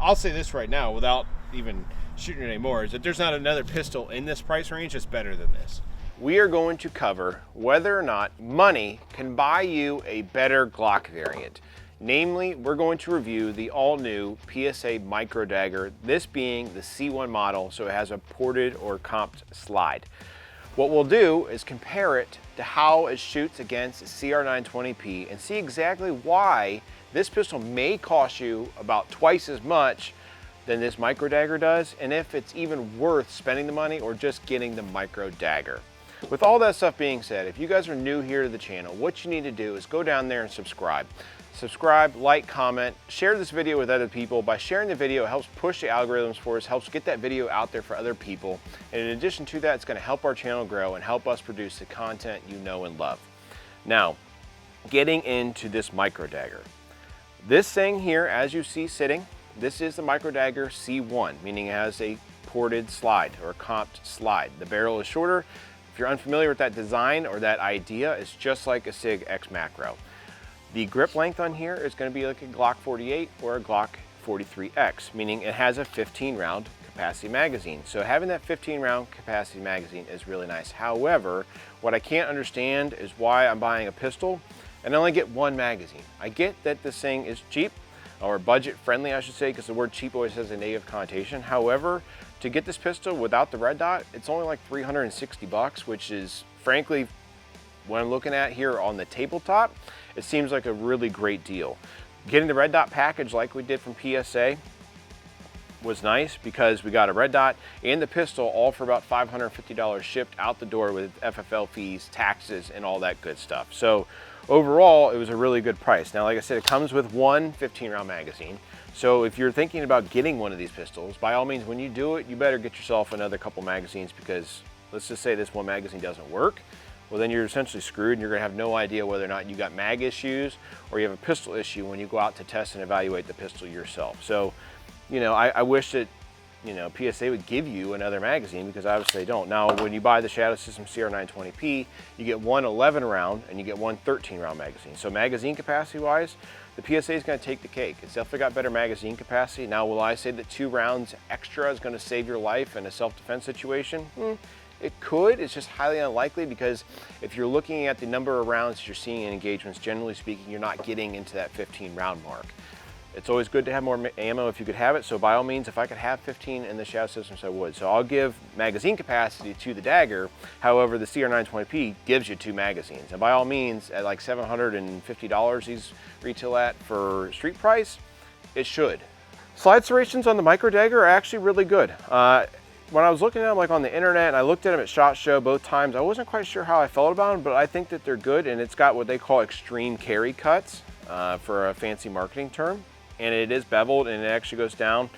I'll say this right now without even shooting it anymore, is that there's not another pistol in this price range that's better than this. We are going to cover whether or not money can buy you a better Glock variant. Namely, we're going to review the all-new PSA Micro Dagger, this being the C1 model, so it has a ported or comped slide. What we'll do is compare it to how it shoots against the CR920P and see exactly why this pistol may cost you about twice as much than this Micro Dagger does, and if it's even worth spending the money or just getting the Micro Dagger. With all that stuff being said, if you guys are new here to the channel, what you need to do is go down there and subscribe. Subscribe, like, comment, share this video with other people. By sharing the video, it helps push the algorithms for us, helps get that video out there for other people. And in addition to that, it's going to help our channel grow and help us produce the content you know and love. Now, getting into this Micro Dagger. This thing here, as you see sitting, this is the Micro Dagger C1, meaning it has a ported slide or a comped slide. The barrel is shorter. If you're unfamiliar with that design or that idea, it's just like a SIG X Macro. The grip length on here is going to be like a Glock 48 or a Glock 43X, meaning it has a 15 round capacity magazine. So having that 15 round capacity magazine is really nice. However, what I can't understand is why I'm buying a pistol and I only get one magazine. I get that this thing is cheap, or budget friendly, I should say, because the word cheap always has a negative connotation. However, to get this pistol without the red dot, it's only like 360 bucks, which is frankly, when I'm looking at here on the tabletop, it seems like a really great deal. Getting the red dot package like we did from PSA was nice because we got a red dot and the pistol all for about $550 shipped out the door with FFL fees, taxes, and all that good stuff. So overall, it was a really good price. Now, like I said, it comes with one 15 round magazine. So if you're thinking about getting one of these pistols, by all means, when you do it, you better get yourself another couple magazines, because let's just say this one magazine doesn't work. Well, then you're essentially screwed and you're gonna have no idea whether or not you got mag issues or you have a pistol issue when you go out to test and evaluate the pistol yourself. So, you know, I wish that, you know, PSA would give you another magazine, because obviously they don't. Now, when you buy the Shadow Systems CR920P, you get one 11 round and you get one 13 round magazine. So magazine capacity wise, the PSA is going to take the cake. It's definitely got better magazine capacity. Now, will I say that 2 rounds extra is going to save your life in a self-defense situation? It could. It's just highly unlikely, because if you're looking at the number of rounds you're seeing in engagements, generally speaking, you're not getting into that 15 round mark. It's always good to have more ammo if you could have it, so by all means, if I could have 15 in the Shadow Systems, I would. So I'll give magazine capacity to the Dagger. However, the CR920P gives you 2 magazines, and by all means, at like $750 these retail at for street price, it should. Slide serrations on the Micro Dagger are actually really good. When I was looking at them like on the internet, and I looked at them at SHOT Show both times, I wasn't quite sure how I felt about them, but I think that they're good, and it's got what they call extreme carry cuts, for a fancy marketing term. And it is beveled and it actually goes down.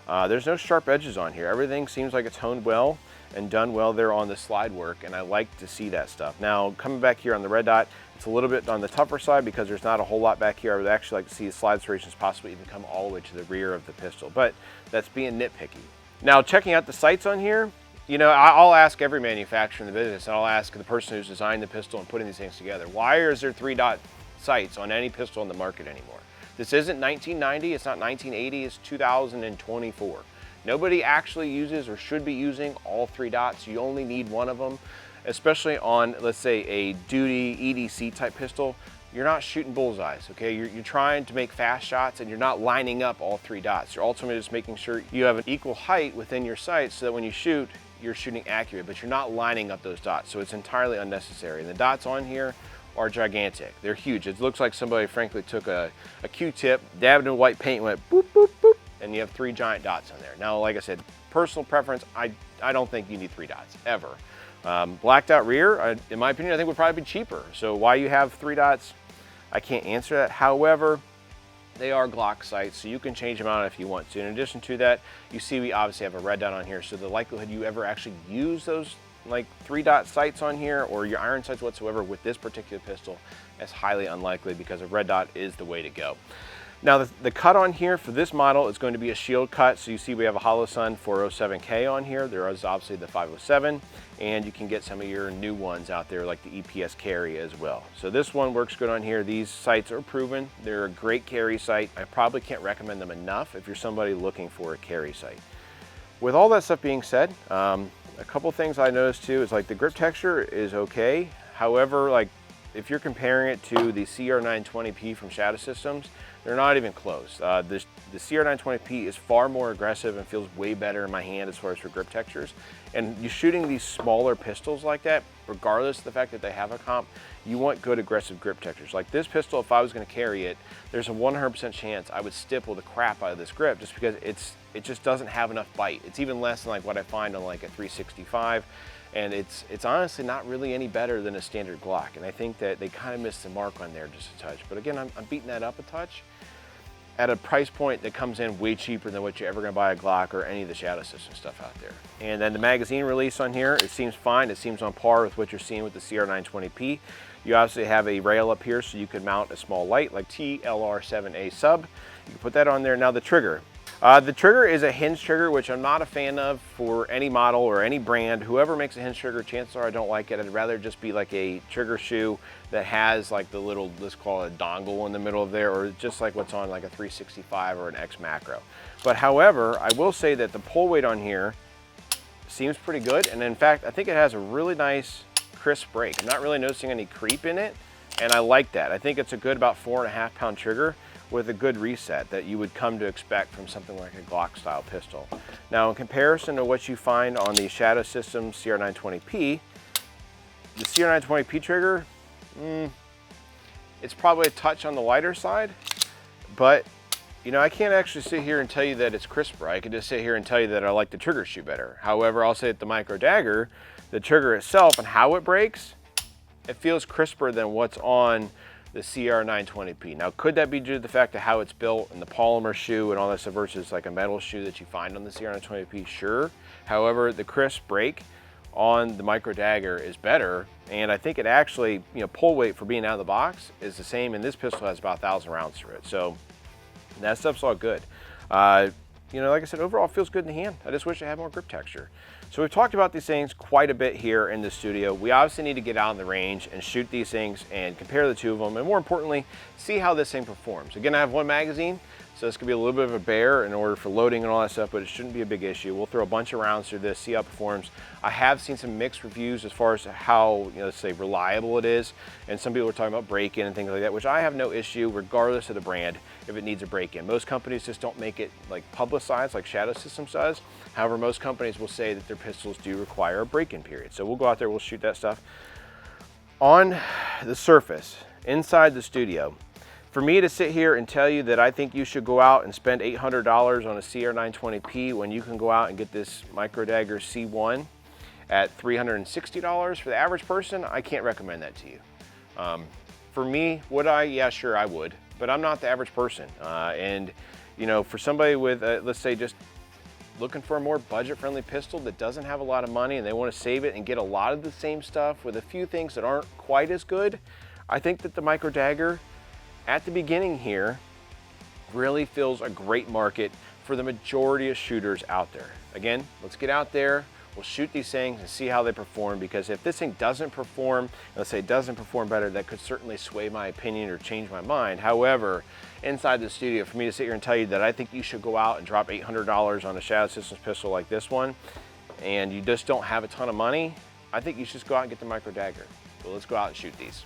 There's no sharp edges on here. Everything seems like it's honed well and done well there on the slide work, and I like to see that stuff. Now, coming back here on the red dot, it's a little bit on the tougher side because there's not a whole lot back here. I would actually like to see the slide serrations possibly even come all the way to the rear of the pistol, but that's being nitpicky. Now, checking out the sights on here, you know, I'll ask every manufacturer in the business, and I'll ask the person who's designed the pistol and putting these things together, why is there 3-dot sights on any pistol in the market anymore? This isn't 1990, it's not 1980, it's 2024. Nobody actually uses or should be using all 3 dots. You only need one of them, especially on, let's say, a duty EDC type pistol. You're not shooting bullseyes, okay? You're trying to make fast shots, and you're not lining up all 3 dots. You're ultimately just making sure you have an equal height within your sights so that when you shoot, you're shooting accurate, but you're not lining up those dots. So it's entirely unnecessary. And the dots on here are gigantic. They're huge. It looks like somebody frankly took a Q-tip, dabbed in white paint, went boop, boop, boop, and you have 3 giant dots on there. Now, like I said, personal preference, I don't think you need 3 dots, ever. Blacked out rear, in my opinion, I think would probably be cheaper. So why you have 3 dots, I can't answer that. However, they are Glock sights, so you can change them out if you want to. In addition to that, you see we obviously have a red dot on here, so the likelihood you ever actually use those like 3-dot sights on here or your iron sights whatsoever with this particular pistol is highly unlikely, because a red dot is the way to go. Now the cut on here for this model is going to be a shield cut. So you see we have a Holosun 407K on here. There is obviously the 507, and you can get some of your new ones out there like the EPS carry as well. So this one works good on here. These sights are proven. They're a great carry sight. I probably can't recommend them enough if you're somebody looking for a carry sight. With all that stuff being said, a couple things I noticed too is like the grip texture is okay. However, like if you're comparing it to the CR920P from Shadow Systems, they're not even close. The CR920P is far more aggressive and feels way better in my hand as far as for grip textures. And you're shooting these smaller pistols like that, regardless of the fact that they have a comp, you want good aggressive grip textures. Like this pistol, if I was gonna carry it, there's a 100% chance I would stipple the crap out of this grip just because it just doesn't have enough bite. It's even less than like what I find on like a 365. And it's honestly not really any better than a standard Glock. And I think that they kind of missed the mark on there just a touch. But again, I'm beating that up a touch at a price point that comes in way cheaper than what you're ever gonna buy a Glock or any of the Shadow System stuff out there. And then the magazine release on here, it seems fine. It seems on par with what you're seeing with the CR920P. You obviously have a rail up here so you could mount a small light like TLR7A sub. You can put that on there. Now the trigger. The trigger is a hinge trigger, which I'm not a fan of for any model or any brand. Whoever makes a hinge trigger, chances are I don't like it. I'd rather just be like a trigger shoe that has like the little, let's call it a dongle in the middle of there, or just like what's on like a 365 or an X Macro. But however, I will say that the pull weight on here seems pretty good. And in fact, I think it has a really nice crisp break. I'm not really noticing any creep in it. And I like that. I think it's a good about 4.5 pound trigger with a good reset that you would come to expect from something like a Glock style pistol. Now in comparison to what you find on the Shadow Systems CR920P, the CR920P trigger, it's probably a touch on the lighter side, but you know, I can't actually sit here and tell you that it's crisper. I can just sit here and tell you that I like the trigger shoe better. However, I'll say that the Micro Dagger, the trigger itself and how it breaks, it feels crisper than what's on the CR920P. Now, could that be due to the fact of how it's built and the polymer shoe and all that stuff versus like a metal shoe that you find on the CR920P? Sure. However, the crisp break on the Micro Dagger is better, and I think it actually, you know, pull weight for being out of the box is the same, and this pistol has about 1,000 rounds through it. So that stuff's all good. You know, like I said, overall it feels good in the hand. I just wish it had more grip texture. So we've talked about these things quite a bit here in the studio. We obviously need to get out in the range and shoot these things and compare the two of them, and more importantly, see how this thing performs. Again, I have one magazine, so this could be a little bit of a bear in order for loading and all that stuff, but it shouldn't be a big issue. We'll throw a bunch of rounds through this, see how it performs. I have seen some mixed reviews as far as how, you know, let's say reliable it is, and some people are talking about break-in and things like that, which I have no issue regardless of the brand if it needs a break-in. Most companies just don't make it like publicized like Shadow Systems does. However, most companies will say that their pistols do require a break-in period. So we'll go out there, we'll shoot that stuff. On the surface, inside the studio, for me to sit here and tell you that I think you should go out and spend $800 on a CR920P when you can go out and get this Micro Dagger C-1 at $360 for the average person, I can't recommend that to you. For me, would I? Yeah, sure, I would. But I'm not the average person. And you know, for somebody with, let's say, just looking for a more budget-friendly pistol that doesn't have a lot of money and they want to save it and get a lot of the same stuff with a few things that aren't quite as good, I think that the Micro Dagger at the beginning here really fills a great market for the majority of shooters out there. Again, let's get out there, we'll shoot these things and see how they perform, because if this thing doesn't perform, let's say it doesn't perform better, that could certainly sway my opinion or change my mind. However, inside the studio, for me to sit here and tell you that I think you should go out and drop $800 on a Shadow Systems pistol like this one, and you just don't have a ton of money, I think you should just go out and get the Micro Dagger. So let's go out and shoot these.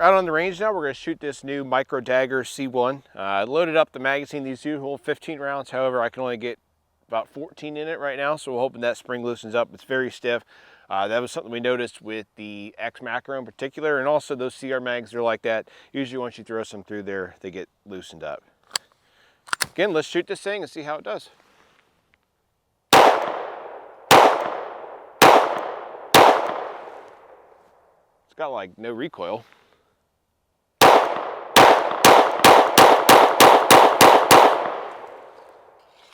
Out on the range now, we're going to shoot this new Micro Dagger C-1. I loaded up the magazine. These do hold 15 rounds. However, I can only get about 14 in it right now, so we're hoping that spring loosens up. It's very stiff. That was something we noticed with the X Macro in particular, and also those CR mags are like that. Usually once you throw some through there, they get loosened up. Again, let's shoot this thing and see how it does. It's got like no recoil.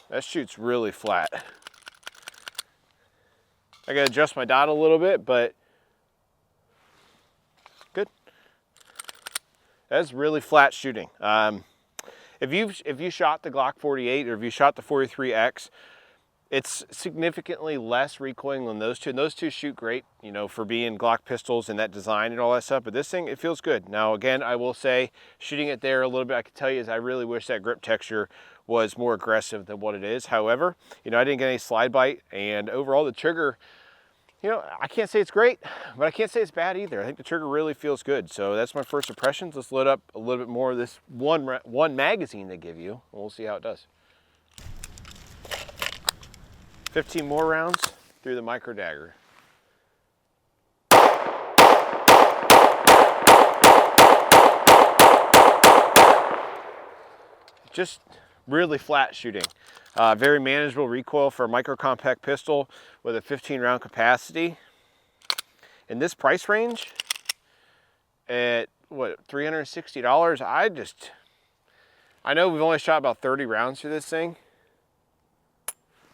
That shoots really flat. I gotta adjust my dot a little bit, but good. That's really flat shooting. If you shot the Glock 48 or if you shot the 43X, it's significantly less recoiling than those two. And those two shoot great, you know, for being Glock pistols and that design and all that stuff. But this thing, it feels good. Now, again, I will say, shooting it there a little bit, I can tell you is I really wish that grip texture was more aggressive than what it is. However, you know, I didn't get any slide bite, and overall the trigger, you know, I can't say it's great, but I can't say it's bad either. I think the trigger really feels good. So that's my first impressions. Let's load up a little bit more of this one magazine they give you, and we'll see how it does. 15 more rounds through the Micro Dagger. Just really flat shooting. Very manageable recoil for a micro compact pistol with a 15 round capacity. In this price range, at what, $360, I know we've only shot about 30 rounds through this thing.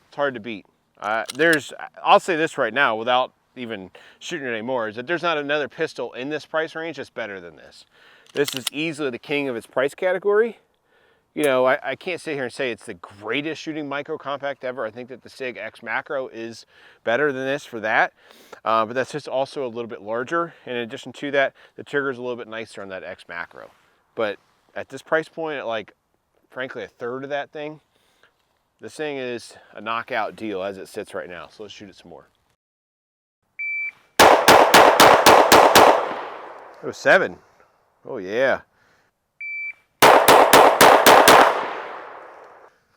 It's hard to beat. I'll say this right now without even shooting it anymore, is that there's not another pistol in this price range that's better than this. This is easily the king of its price category. You know, I can't sit here and say it's the greatest shooting micro compact ever. I think that the SIG X Macro is better than this for that, but that's just also a little bit larger. In addition to that, the trigger is a little bit nicer on that X Macro. But at this price point, at like, frankly, a third of that thing, this thing is a knockout deal as it sits right now. So let's shoot it some more. Oh, 7. Oh yeah.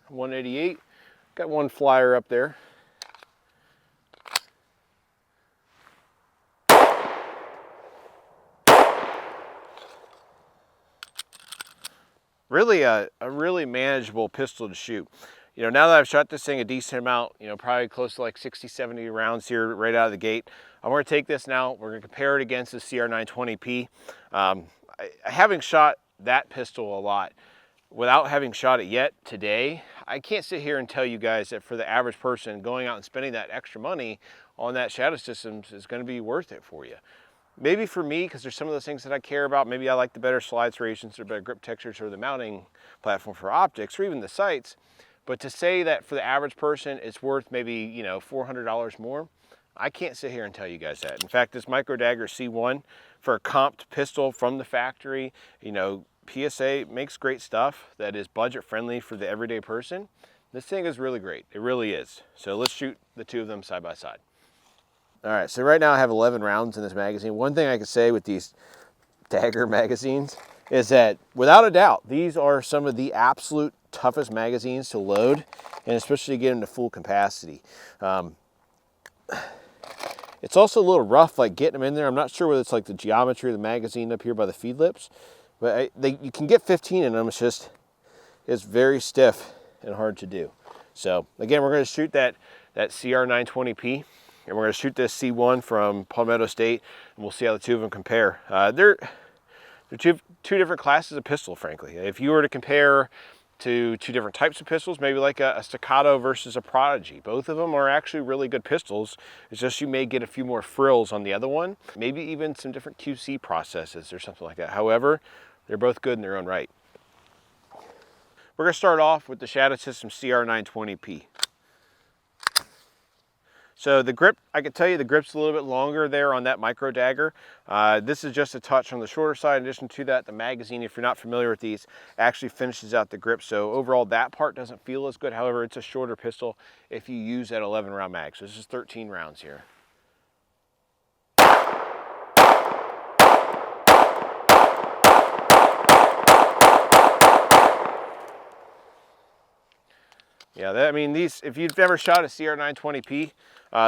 188. Got one flyer up there. Really a really manageable pistol to shoot. You know, now that I've shot this thing a decent amount, you know, probably close to like 60, 70 rounds here right out of the gate, I'm going to take this now. We're going to compare it against the CR920P. Having shot that pistol a lot, without having shot it yet today, I can't sit here and tell you guys that for the average person, going out and spending that extra money on that Shadow Systems is going to be worth it for you. Maybe for me, because there's some of those things that I care about. Maybe I like the better slide serrations or better grip textures or the mounting platform for optics or even the sights. But to say that for the average person, it's worth maybe, you know, $400 more, I can't sit here and tell you guys that. In fact, this Micro Dagger C-1 for a comped pistol from the factory, you know, PSA makes great stuff that is budget friendly for the everyday person. This thing is really great. It really is. So let's shoot the two of them side by side. All right, so right now I have 11 rounds in this magazine. One thing I can say with these Dagger magazines is that without a doubt, these are some of the absolute toughest magazines to load, and especially to get them to full capacity. It's also a little rough, like getting them in there. I'm not sure whether it's like the geometry of the magazine up here by the feed lips, but you can get 15 in them. It's very stiff and hard to do. So again, we're going to shoot that CR920P, and we're going to shoot this C1 from Palmetto State, and we'll see how the two of them compare. They're two different classes of pistol, frankly. If you were to compare to two different types of pistols, maybe like a Staccato versus a Prodigy. Both of them are actually really good pistols. It's just you may get a few more frills on the other one, maybe even some different QC processes or something like that. However, they're both good in their own right. We're going to start off with the Shadow Systems CR920P. So the grip, I can tell you the grip's a little bit longer there on that Micro Dagger. This is just a touch on the shorter side. In addition to that, the magazine, if you're not familiar with these, actually finishes out the grip. So overall, that part doesn't feel as good. However, it's a shorter pistol if you use that 11 round mag. So this is 13 rounds here. Yeah, I mean, these, if you've never shot a CR920P,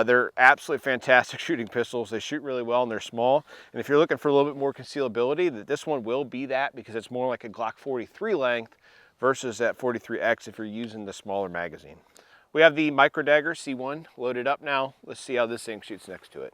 they're absolutely fantastic shooting pistols. They shoot really well and they're small. And if you're looking for a little bit more concealability, this one will be that, because it's more like a Glock 43 length versus that 43X if you're using the smaller magazine. We have the Micro Dagger C-1 loaded up now. Let's see how this thing shoots next to it.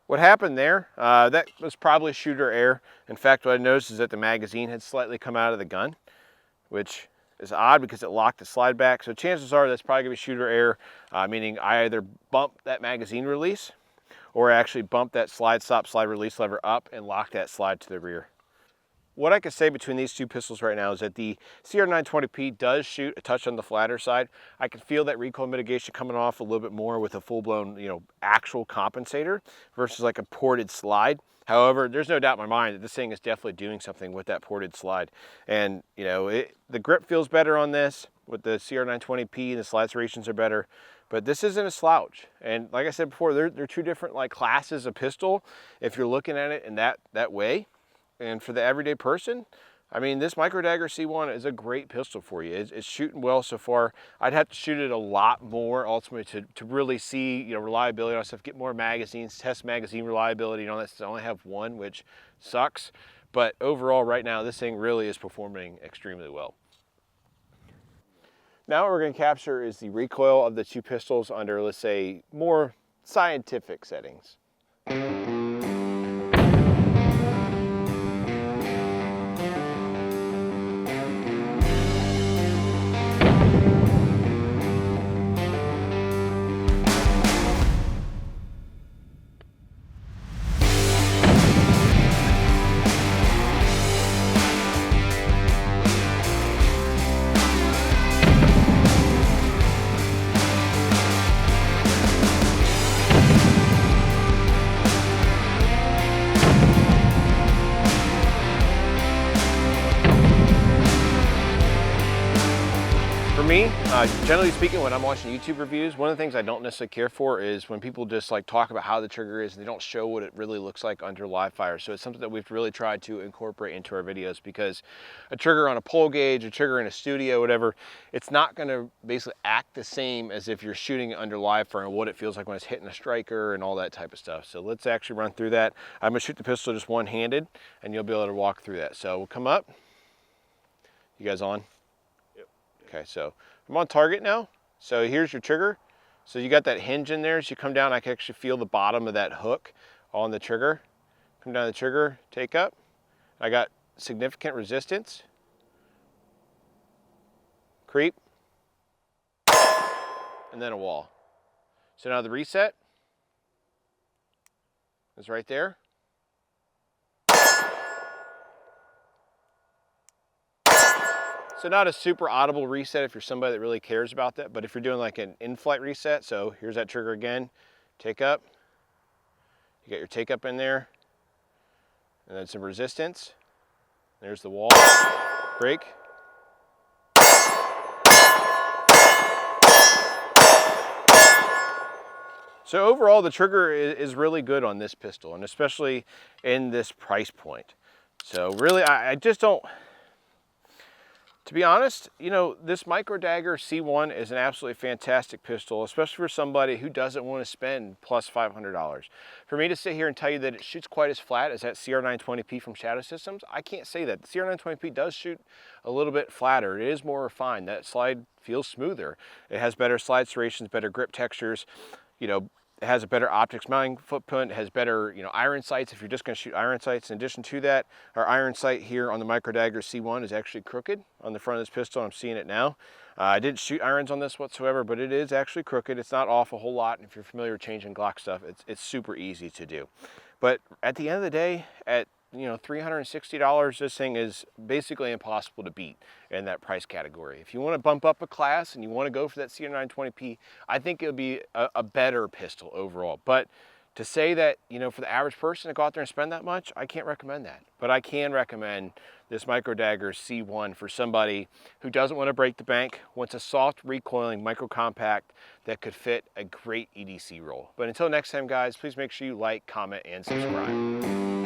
What happened there, that was probably shooter error. In fact, what I noticed is that the magazine had slightly come out of the gun, which is odd because it locked the slide back. So chances are that's probably gonna be shooter error, meaning I either bumped that magazine release or actually bumped that slide stop, slide release lever up and locked that slide to the rear. What I can say between these two pistols right now is that the CR920P does shoot a touch on the flatter side. I can feel that recoil mitigation coming off a little bit more with a full-blown, actual compensator versus like a ported slide. However, there's no doubt in my mind that this thing is definitely doing something with that ported slide. And, the grip feels better on this with the CR920P, and the slide serrations are better. But this isn't a slouch. And like I said before, they're two different classes of pistol if you're looking at it in that way. And for the everyday person, I mean, this Micro Dagger C-1 is a great pistol for you. It's shooting well so far. I'd have to shoot it a lot more ultimately to really see, reliability and all that stuff, get more magazines, test magazine reliability and all that stuff. I only have one, which sucks. But overall, right now, this thing really is performing extremely well. Now what we're going to capture is the recoil of the two pistols under, let's say, more scientific settings. Me, generally speaking, when I'm watching YouTube reviews, one of the things I don't necessarily care for is when people just talk about how the trigger is and they don't show what it really looks like under live fire. So it's something that we've really tried to incorporate into our videos, because a trigger on a pole gauge, a trigger in a studio, whatever, it's not going to basically act the same as if you're shooting it under live fire and what it feels like when it's hitting a striker and all that type of stuff. So let's actually run through that. I'm going to shoot the pistol just one-handed and you'll be able to walk through that. So we'll come up. You guys on? Okay, so I'm on target now. So here's your trigger. So you got that hinge in there. As you come down, I can actually feel the bottom of that hook on the trigger. Come down the trigger, take up. I got significant resistance. Creep. And then a wall. So now the reset is right there. So not a super audible reset if you're somebody that really cares about that, but if you're doing like an in-flight reset, so here's that trigger again, take up, you got your take up in there, and then some resistance, there's the wall, break. So overall, the trigger is really good on this pistol, and especially in this price point. So really, I just don't, to be honest, this Micro Dagger C-1 is an absolutely fantastic pistol, especially for somebody who doesn't want to spend plus $500. For me to sit here and tell you that it shoots quite as flat as that CR920P from Shadow Systems, I can't say that. The CR920P does shoot a little bit flatter. It is more refined. That slide feels smoother. It has better slide serrations, better grip textures. It has a better optics mounting footprint. It has better, iron sights if you're just going to shoot iron sights. In addition to that, our iron sight here on the Micro Dagger C-1 is actually crooked on the front of this pistol. I'm seeing it now. I didn't shoot irons on this whatsoever, but it is actually crooked. It's not off a whole lot. And if you're familiar with changing Glock stuff, it's super easy to do. But at the end of the day, at $360, this thing is basically impossible to beat in that price category. If you want to bump up a class and you want to go for that CR920P, I think it would be a better pistol overall. But to say that, for the average person to go out there and spend that much, I can't recommend that. But I can recommend this Micro Dagger C-1 for somebody who doesn't want to break the bank, wants a soft recoiling micro compact that could fit a great EDC roll. But until next time, guys, please make sure you like, comment, and subscribe.